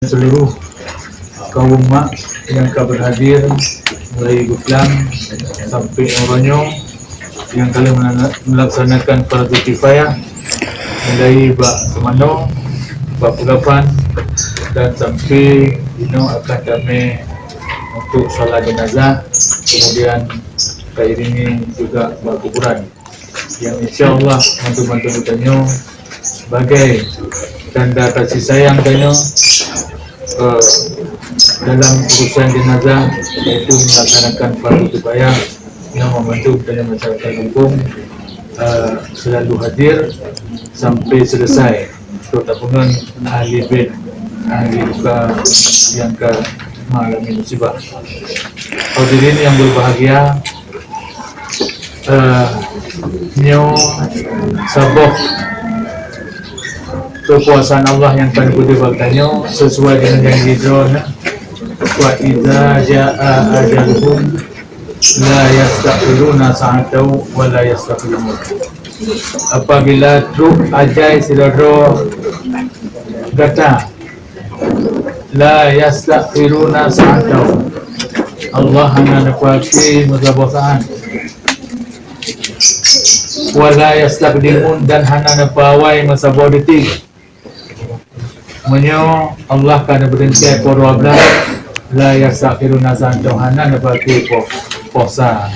seluruh kaum mak yang akan berhadir mulai Guplang sampai Oronyong yang kalian melaksanakan fardu kifayah mulai Bak Semano, Bak Pugapan dan sampai akan kami untuk salat jenazah, kemudian kairingi juga Bak Kuburan yang insyaAllah bantu-bantu bertanya sebagai tanda kasih sayang tanya dalam urusan jenazah, yaitu melaksanakan fardu kifayah yang membantu dan masyarakat kampung selalu hadir sampai selesai, terutama ahli bed, ahli luka yang ke mengalami musibah. Hadirin yang berbahagia, nyo saboh kekuasaan Allah yang paling gede baganya sesuai dengan janji drone. Wa idza jaa ajaluhum la yastakhiruna sa'atan wa la yastaqdimun. Apabila truk ajai sidro kata la yastakhiruna sa'atan, Allah hanya nepati mutlabasaan, wa la yastaqdimun, dan hanya nepawai masa detik. Menyo Allah kana berhenti poro abla la yasakhiruna sa'atan hana nepati posa.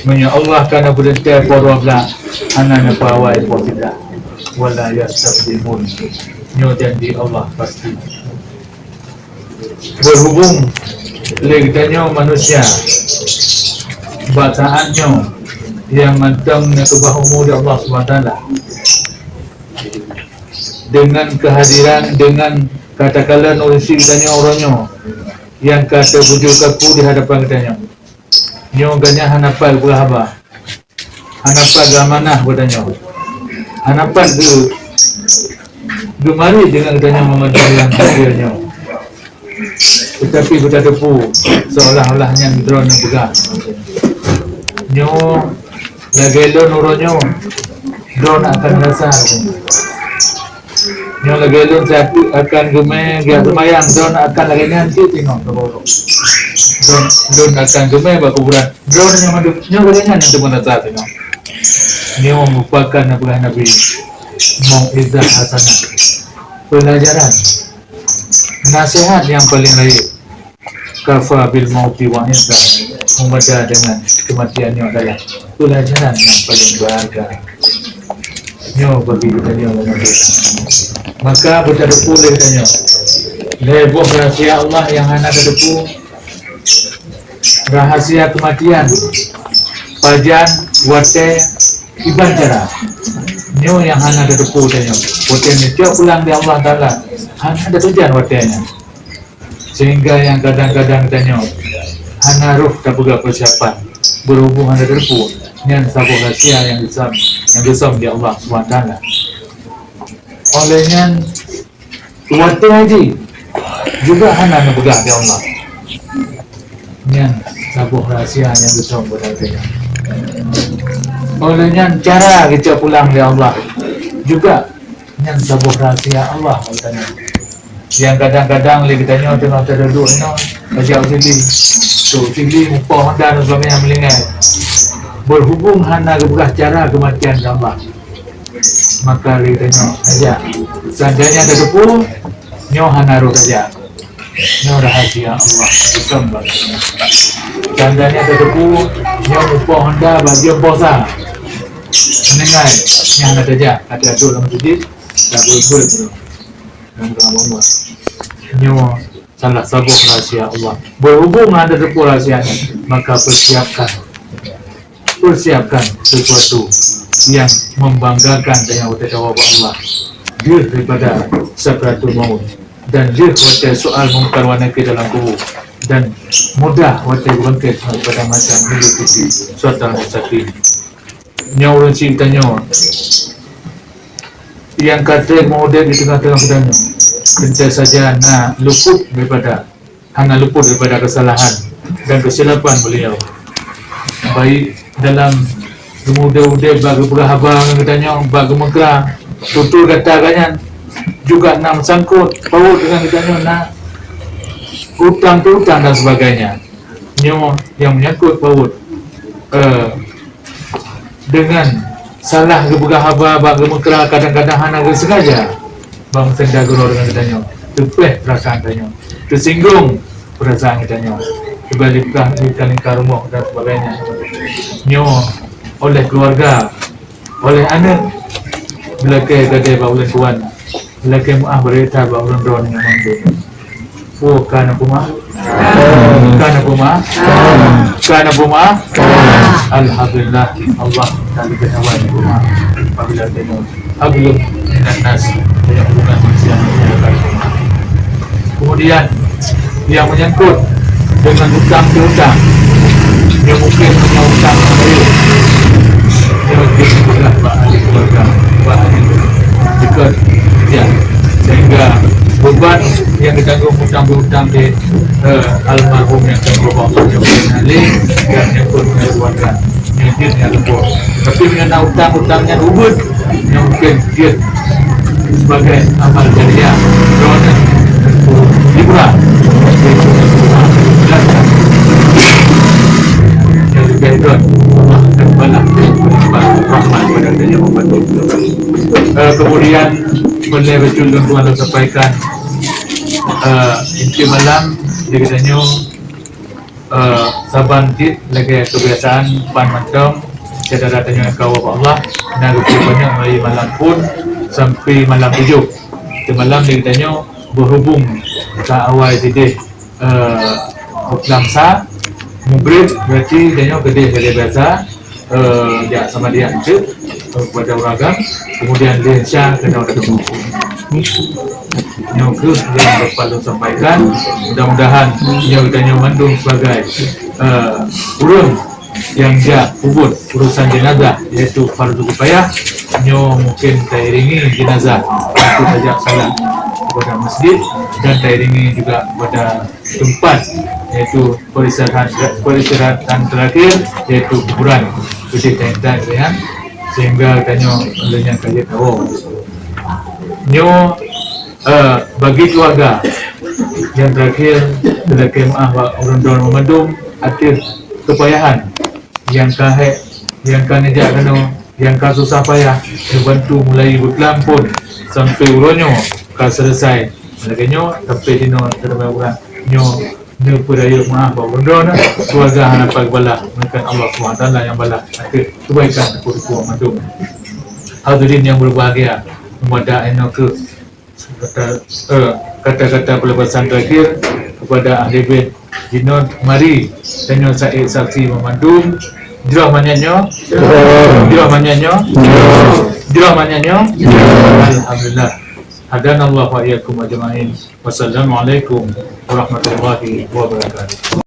Menyo Allah kana berhenti poro abla hana nepawai posida wala yastaqdimun. Nyo janji Allah pasti. Berhubung legitanya manusia bacaannya yang mantangnya kebahamu di Allah SWT dengan kehadiran, dengan katakanlah nulis kitanya orangnya yang kata bujuk kaku di hadapan kitanya nyo ganya hanapal berhaba hanapal gamanah katanya hanapal gemari dengan kitanya memegang hadirnya, tetapi kita tepu seolah-olahnya drone yang pegang nyo lagelon uronyo drone akan rasa nyo lagelon satu akan gemeh dia semayang drone akan lagi nanti tengok drone akan gemeh bakuburan drone yang madu nyo bagian yang teman saat tengok nyo merupakan Nabi mau'izah hasanah, pelajaran nasihat yang paling baik. Kafa bil mauti wa'izah, membaca dengan kematiannya adalah pelajaran yang paling berharga nyo bagi kita nyo. Maka bertadepu lekanyo leboh rahasia Allah yang hana tadepu rahasia kematian pajan wate iban cara nyo yang hana tadepu lekanyo watenya tiap pulang di Allah Ta'ala hana ada tujuan watenya, sehingga yang kadang-kadang tanya hana ruh tak buka persiapan berhubungan dengan terpu dengan sabuh rahasia yang besar di Allah SWT. Olehnya waktu haji juga hana berpegang di Allah dengan sabuh rahasia yang besar berarti. Olehnya cara kita pulang di Allah juga dengan sabuh rahasia Allah katanya. Yang kadang-kadang kita tanya tengah terduduk baca sili muka Honda dan sebagainya melingai berhubung hana kebelah cara kematian Allah, maka kita tanya aja seandainya terdepu nyo hana roh saja nyo rahasia Allah bersama seandainya terdepu nyo muka Honda bagi posa melingai nyo hana saja hati-hati dalam sujud tak boleh dan berapa nyo salah sabuh rahasia Allah berhubung ada terdepu rahasianya, maka persiapkan sesuatu yang membanggakan dengan utama Allah dia daripada sakratul maut dan dia waktu soal mungkar wa nakir dalam kubur dan mudah waktu bangkit pada macam mengikuti suatu mustaqim nyawa cintanya yang kata mudah di tengah-tengah bedanya kita saja luput daripada kesalahan dan kesilapan beliau, baik dalam gemuda-uda bagi berhabang katanya bagi mengkra tutur kata kanyan juga nak sangkut paut dengan kita nak hutang piutang dan sebagainya. Nyo yang menyangkut paut dengan salah kebegahaba bang gemukra kadang-kadang hana sengaja bang senda guru dengan kita nyo tepeh perasaan kita nyo tersinggung perasaan kita nyo sebaliklah lingkar rumah dan sebagainya nyo oleh keluarga oleh anak belakang gadai baulan tuan belakang muah berita baulan drone yang mampu kana puma alhamdulillah Allah kami ketahuan puma apabila temu hablum minan nas banyak hubungan manusia kemudian yang menyangkut dengan hutang piutang yang mungkin punya hutang sendiri yang mungkin adalah ahli keluarga ahli dekat ya sehingga beban yang ditanggung hutang-hutang di almarhum yang telah berubah yang berkenali dan yang pun keluarga yang lembut tapi dengan hutang-hutangnya ubud yang mungkin dia sebagai amal jariah kerana liburan yang juga itu Allah dan balas rahmat pada dirinya membantu kemudian boleh betul tuan sampaikan inti malam dia katanya saban tit lagi kebiasaan pan mancam saya datanya kau Allah nak banyak mulai malam pun sampai malam 7 di malam dia katanya berhubung ke awal jadi langsa mubrid berarti dia gede biasa ya sama dia itu pada uragam kemudian dia syah kena ketemu nyokus yang dapat sampaikan mudah-mudahan yang ditanya mandung sebagai urun yang dia ubud urusan jenazah iaitu fardu kifayah nyo mungkin tairingi jenazah itu saja salat kepada masjid dan tairingi juga pada tempat iaitu peristirahatan terakhir yaitu kuburan jadi tenda dengan sehingga tanya olehnya kaya tahu nyo bagi keluarga yang terakhir terakhir maaf orang doan memandung akhir kepayahan yang kahek yang kanejak kena yang kasusah payah dibantu mulai berkelampun sampai uronyo ka selesai laganya sampai dino terbaik orang nyo pudaya maaf orang doan keluarga harapan bala mereka Allah SWT yang bala akhir kebaikan aku memandung hadirin yang berbahagia kepada enoke kata-kata pelepasan terakhir kepada ahli bait jinon mari tanyo saksi memandung jurah manyanyo alhamdulillah hadanallahu wa iyyakum ajma'in wassalamualaikum warahmatullahi wabarakatuh.